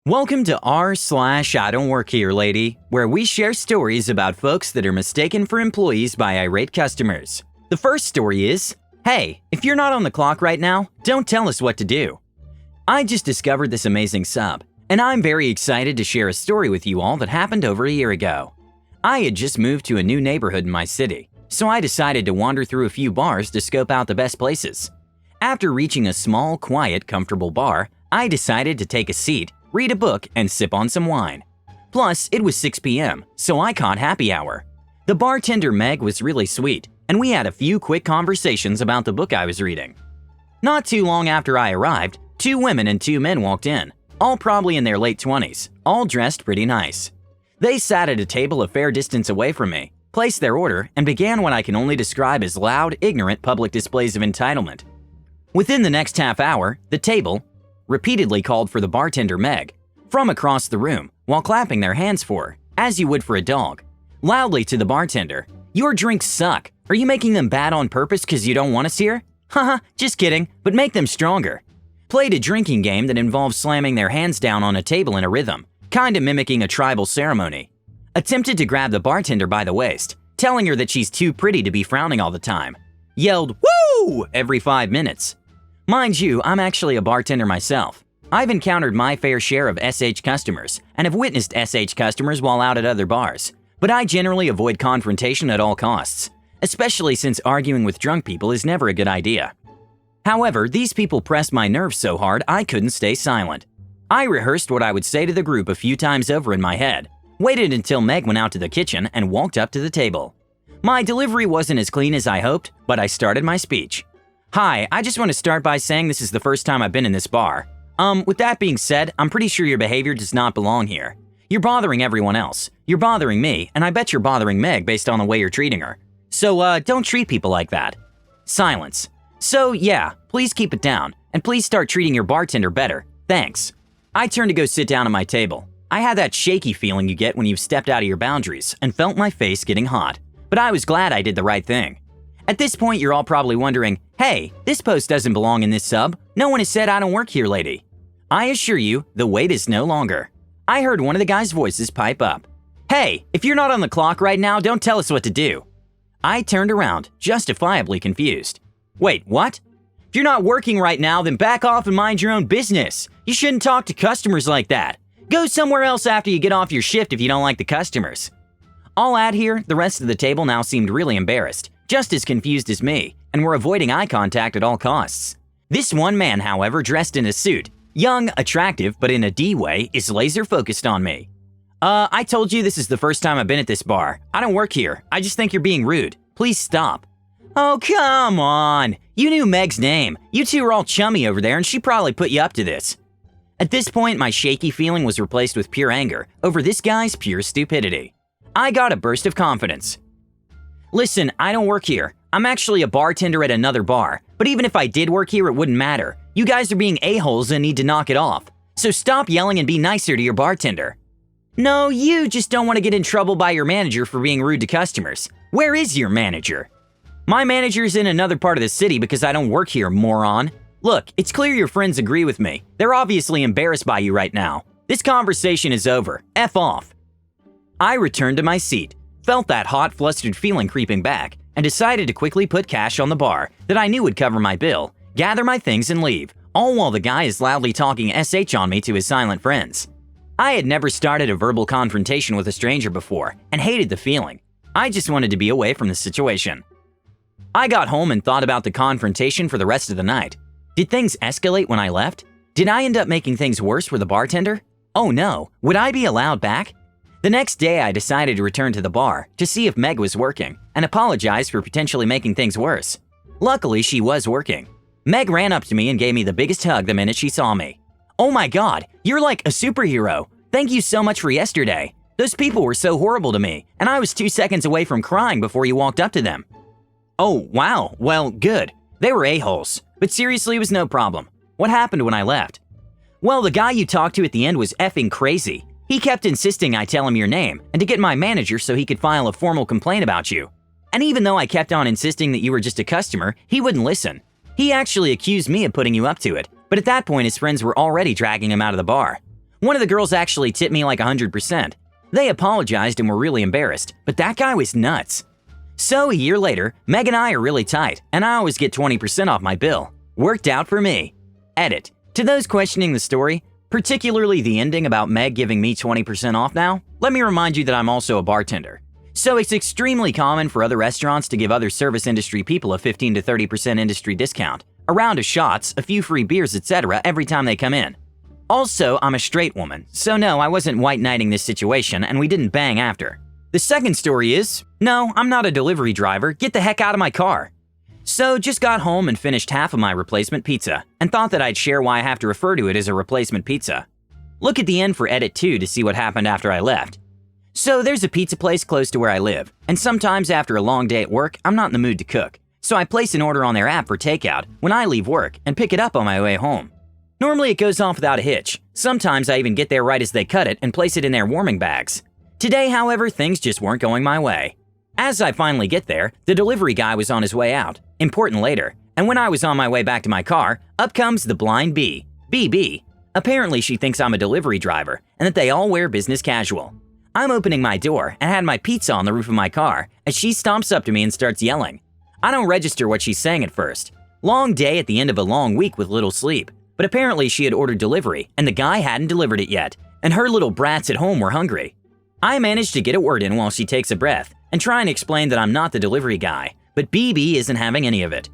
Welcome to r/IDontWorkHereLady, where we share stories about folks that are mistaken for employees by irate customers. The first story is, hey, if you're not on the clock right now, don't tell us what to do. I just discovered this amazing sub, and I'm very excited to share a story with you all that happened over a year ago. I had just moved to a new neighborhood in my city, so I decided to wander through a few bars to scope out the best places. After reaching a small, quiet, comfortable bar, I decided to take a seat, read a book, and sip on some wine. Plus, it was 6 p.m., so I caught happy hour. The bartender Meg was really sweet, and we had a few quick conversations about the book I was reading. Not too long after I arrived, 2 women and 2 men walked in, all probably in their late 20s, all dressed pretty nice. They sat at a table a fair distance away from me, placed their order, and began what I can only describe as loud, ignorant public displays of entitlement. Within the next half hour, the table repeatedly called for the bartender Meg from across the room while clapping their hands for her, as you would for a dog. Loudly to the bartender, "Your drinks suck. Are you making them bad on purpose because you don't want us here? Haha, just kidding, but make them stronger." Played a drinking game that involved slamming their hands down on a table in a rhythm, kinda mimicking a tribal ceremony. Attempted to grab the bartender by the waist, telling her that she's too pretty to be frowning all the time. Yelled, "Woo!" every 5 minutes. Mind you, I'm actually a bartender myself. I've encountered my fair share of SH customers and have witnessed SH customers while out at other bars, but I generally avoid confrontation at all costs, especially since arguing with drunk people is never a good idea. However, these people pressed my nerves so hard I couldn't stay silent. I rehearsed what I would say to the group a few times over in my head, waited until Meg went out to the kitchen, and walked up to the table. My delivery wasn't as clean as I hoped, but I started my speech. "Hi, I just want to start by saying this is the first time I've been in this bar. With that being said, I'm pretty sure your behavior does not belong here. You're bothering everyone else. You're bothering me, and I bet you're bothering Meg based on the way you're treating her. So, don't treat people like that." Silence. "So, yeah, please keep it down, and please start treating your bartender better. Thanks." I turned to go sit down at my table. I had that shaky feeling you get when you've stepped out of your boundaries and felt my face getting hot, but I was glad I did the right thing. At this point, you're all probably wondering, hey, this post doesn't belong in this sub. No one has said I don't work here, lady. I assure you, the wait is no longer. I heard one of the guys' voices pipe up. "Hey, if you're not on the clock right now, don't tell us what to do." I turned around, justifiably confused. "Wait, what? If you're not working right now, then back off and mind your own business. You shouldn't talk to customers like that. Go somewhere else after you get off your shift if you don't like the customers." I'll add here, the rest of the table now seemed really embarrassed, just as confused as me, and were avoiding eye contact at all costs. This one man, however, dressed in a suit, young, attractive, but in a D way, is laser focused on me. I told you this is the first time I've been at this bar. I don't work here. I just think you're being rude. Please stop." "Oh, come on. You knew Meg's name. You two are all chummy over there, and she probably put you up to this." At this point, my shaky feeling was replaced with pure anger over this guy's pure stupidity. I got a burst of confidence. "Listen, I don't work here. I'm actually a bartender at another bar, but even if I did work here, it wouldn't matter. You guys are being a-holes and need to knock it off. So stop yelling and be nicer to your bartender." "No, you just don't want to get in trouble by your manager for being rude to customers. Where is your manager?" "My manager's in another part of the city because I don't work here, moron. Look, it's clear your friends agree with me. They're obviously embarrassed by you right now. This conversation is over. F off." I returned to my seat, felt that hot, flustered feeling creeping back, and decided to quickly put cash on the bar that I knew would cover my bill, gather my things, and leave, all while the guy is loudly talking SH on me to his silent friends. I had never started a verbal confrontation with a stranger before, and hated the feeling. I just wanted to be away from the situation. I got home and thought about the confrontation for the rest of the night. Did things escalate when I left? Did I end up making things worse for the bartender? Oh no, would I be allowed back? The next day, I decided to return to the bar to see if Meg was working and apologize for potentially making things worse. Luckily, she was working. Meg ran up to me and gave me the biggest hug the minute she saw me. "Oh my god, you're like a superhero. Thank you so much for yesterday. Those people were so horrible to me, and I was 2 seconds away from crying before you walked up to them." "Oh, wow, well, good. They were a-holes, but seriously, it was no problem. What happened when I left?" "Well, the guy you talked to at the end was effing crazy. He kept insisting I tell him your name and to get my manager so he could file a formal complaint about you. And even though I kept on insisting that you were just a customer, he wouldn't listen. He actually accused me of putting you up to it, but at that point his friends were already dragging him out of the bar. One of the girls actually tipped me like 100%. They apologized and were really embarrassed, but that guy was nuts. So a year later, Meg and I are really tight, and I always get 20% off my bill. Worked out for me. Edit. To those questioning the story, particularly the ending about Meg giving me 20% off now, let me remind you that I'm also a bartender. So it's extremely common for other restaurants to give other service industry people a 15 to 30% industry discount, a round of shots, a few free beers, etc. every time they come in. Also, I'm a straight woman, so no, I wasn't white knighting this situation and we didn't bang after. The second story is, no, I'm not a delivery driver, get the heck out of my car. So just got home and finished half of my replacement pizza and thought that I'd share why I have to refer to it as a replacement pizza. Look at the end for edit 2 to see what happened after I left. So there's a pizza place close to where I live, and sometimes after a long day at work, I'm not in the mood to cook. So I place an order on their app for takeout when I leave work and pick it up on my way home. Normally it goes off without a hitch. Sometimes I even get there right as they cut it and place it in their warming bags. Today, however, things just weren't going my way. As I finally get there, the delivery guy was on his way out, important later, and when I was on my way back to my car, up comes the blind bee, BB. Apparently she thinks I'm a delivery driver and that they all wear business casual. I'm opening my door and had my pizza on the roof of my car as she stomps up to me and starts yelling. I don't register what she's saying at first. Long day at the end of a long week with little sleep, but apparently she had ordered delivery and the guy hadn't delivered it yet, and her little brats at home were hungry. I managed to get a word in while she takes a breath and try and explain that I'm not the delivery guy, but BB isn't having any of it.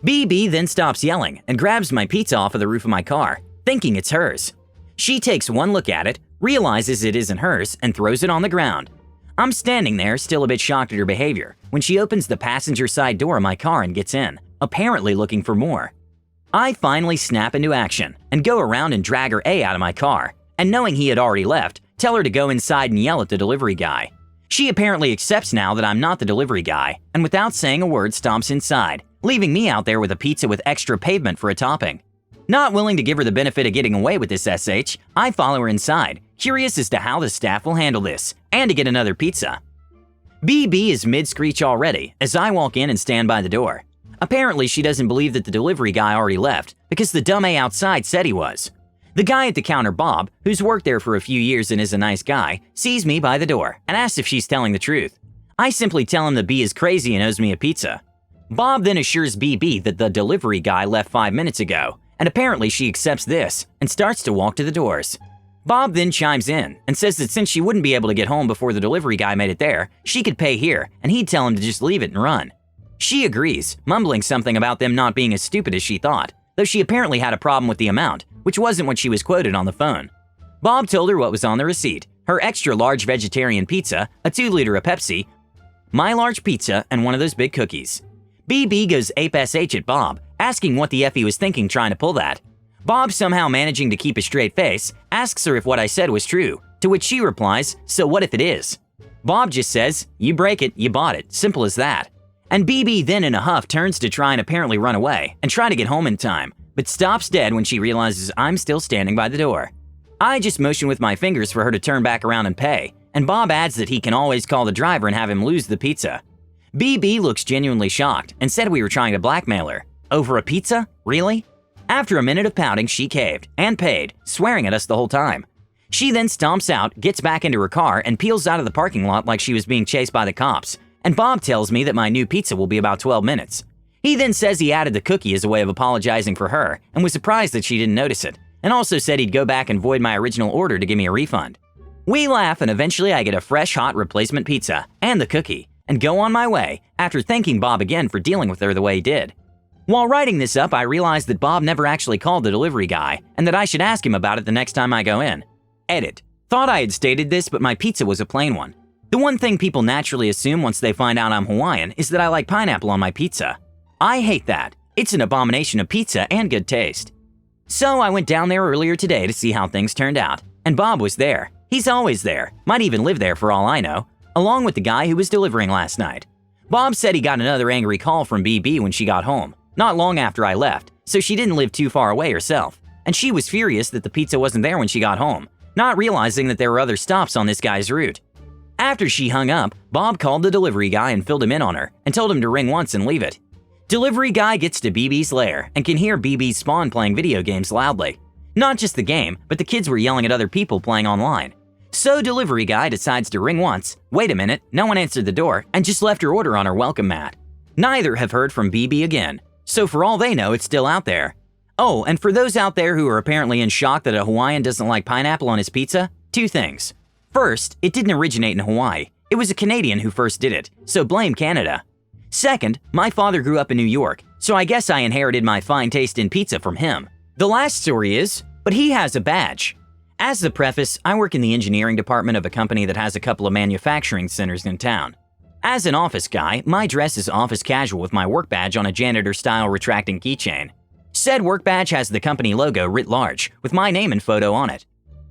BB then stops yelling and grabs my pizza off of the roof of my car, thinking it's hers. She takes one look at it, realizes it isn't hers, and throws it on the ground. I'm standing there, still a bit shocked at her behavior, when she opens the passenger side door of my car and gets in, apparently looking for more. I finally snap into action and go around and drag her out of my car, and knowing he had already left, tell her to go inside and yell at the delivery guy. She apparently accepts now that I'm not the delivery guy, and without saying a word stomps inside, leaving me out there with a pizza with extra pavement for a topping. Not willing to give her the benefit of getting away with this SH, I follow her inside, curious as to how the staff will handle this, and to get another pizza. BB is mid-screech already as I walk in and stand by the door. Apparently she doesn't believe that the delivery guy already left because the dumb outside said he was. The guy at the counter, Bob, who's worked there for a few years and is a nice guy, sees me by the door and asks if she's telling the truth. I simply tell him the B is crazy and owes me a pizza. Bob then assures BB that the delivery guy left 5 minutes ago, and apparently she accepts this and starts to walk to the doors. Bob then chimes in and says that since she wouldn't be able to get home before the delivery guy made it there, she could pay here and he'd tell him to just leave it and run. She agrees, mumbling something about them not being as stupid as she thought, though she apparently had a problem with the amount, which wasn't what she was quoted on the phone. Bob told her what was on the receipt, her extra large vegetarian pizza, a 2-liter of Pepsi, my large pizza, and one of those big cookies. BB goes ape SH at Bob, asking what the F he was thinking trying to pull that. Bob, somehow managing to keep a straight face, asks her if what I said was true, to which she replies, "So what if it is?" Bob just says, "You break it, you bought it, simple as that." And BB then in a huff turns to try and apparently run away and try to get home in time, but stops dead when she realizes I'm still standing by the door. I just motion with my fingers for her to turn back around and pay, and Bob adds that he can always call the driver and have him lose the pizza. BB looks genuinely shocked and said we were trying to blackmail her. Over a pizza? Really? After a minute of pouting, she caved and paid, swearing at us the whole time. She then stomps out, gets back into her car, and peels out of the parking lot like she was being chased by the cops, and Bob tells me that my new pizza will be about 12 minutes. He then says he added the cookie as a way of apologizing for her and was surprised that she didn't notice it, and also said he'd go back and void my original order to give me a refund. We laugh and eventually I get a fresh hot replacement pizza and the cookie and go on my way after thanking Bob again for dealing with her the way he did. While writing this up, I realized that Bob never actually called the delivery guy and that I should ask him about it the next time I go in. Edit. Thought I had stated this, but my pizza was a plain one. The one thing people naturally assume once they find out I'm Hawaiian is that I like pineapple on my pizza. I hate that. It's an abomination of pizza and good taste. So I went down there earlier today to see how things turned out, and Bob was there. He's always there, might even live there for all I know, along with the guy who was delivering last night. Bob said he got another angry call from BB when she got home, not long after I left, so she didn't live too far away herself, and she was furious that the pizza wasn't there when she got home, not realizing that there were other stops on this guy's route. After she hung up, Bob called the delivery guy and filled him in on her and told him to ring once and leave it. Delivery guy gets to BB's lair and can hear BB's spawn playing video games loudly. Not just the game, but the kids were yelling at other people playing online. So delivery guy decides to ring once, wait a minute, no one answered the door, and just left her order on her welcome mat. Neither have heard from BB again, so for all they know, it's still out there. Oh, and for those out there who are apparently in shock that a Hawaiian doesn't like pineapple on his pizza, two things. First, it didn't originate in Hawaii. It was a Canadian who first did it, so blame Canada. Second, my father grew up in New York, so I guess I inherited my fine taste in pizza from him. The last story is, but he has a badge. As the preface, I work in the engineering department of a company that has a couple of manufacturing centers in town. As an office guy, my dress is office casual with my work badge on a janitor-style retracting keychain. Said work badge has the company logo writ large, with my name and photo on it.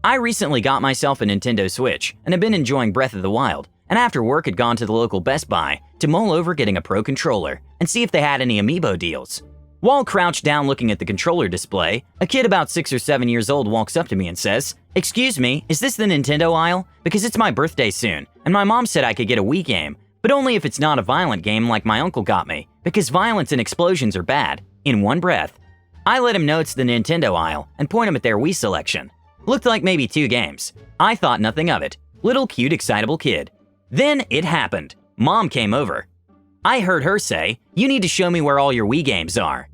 I recently got myself a Nintendo Switch and have been enjoying Breath of the Wild, and after work had gone to the local Best Buy to mull over getting a Pro Controller and see if they had any amiibo deals. While crouched down looking at the controller display, a kid about 6 or 7 years old walks up to me and says, "Excuse me, is this the Nintendo aisle? Because it's my birthday soon, and my mom said I could get a Wii game, but only if it's not a violent game like my uncle got me, because violence and explosions are bad," in one breath. I let him know it's the Nintendo aisle and point him at their Wii selection. Looked like maybe 2 games. I thought nothing of it. Little cute excitable kid. Then it happened. Mom came over. I heard her say, "You need to show me where all your Wii games are."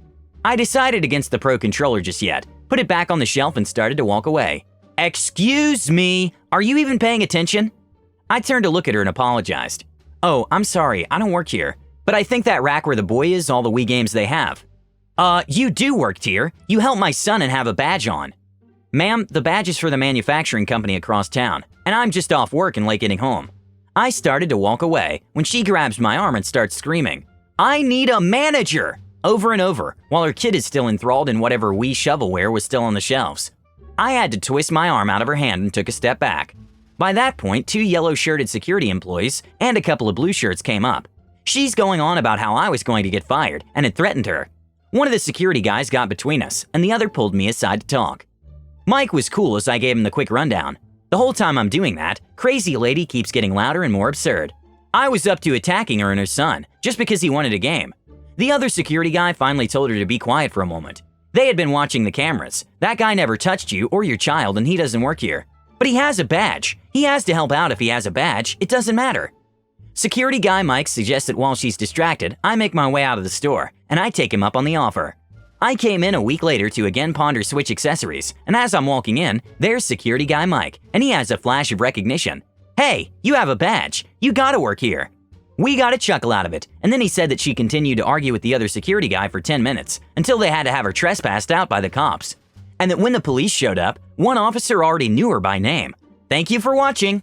I decided against the Pro Controller just yet, put it back on the shelf and started to walk away. "Excuse me, are you even paying attention?" I turned to look at her and apologized. "Oh, I'm sorry, I don't work here, but I think that rack where the boy is all the Wii games they have." You do work here. You help my son and have a badge on." "Ma'am, the badge is for the manufacturing company across town, and I'm just off work and late getting home." I started to walk away when she grabs my arm and starts screaming, "I need a manager!" over and over, while her kid is still enthralled in whatever Wii shovelware was still on the shelves. I had to twist my arm out of her hand and took a step back. By that point, 2 yellow-shirted security employees and a couple of blue shirts came up. She's going on about how I was going to get fired and had threatened her. One of the security guys got between us, and the other pulled me aside to talk. Mike was cool as I gave him the quick rundown. The whole time I'm doing that, crazy lady keeps getting louder and more absurd. I was up to attacking her and her son, just because he wanted a game. The other security guy finally told her to be quiet for a moment. They had been watching the cameras. That guy never touched you or your child, and he doesn't work here. But he has a badge. He has to help out if he has a badge. It doesn't matter. Security guy Mike suggests that while she's distracted, I make my way out of the store, and I take him up on the offer. I came in a week later to again ponder Switch accessories, and as I'm walking in, there's security guy Mike, and he has a flash of recognition. "Hey, you have a badge. You gotta work here." We got a chuckle out of it, and then he said that she continued to argue with the other security guy for 10 minutes, until they had to have her trespassed out by the cops. And that when the police showed up, one officer already knew her by name. Thank you for watching.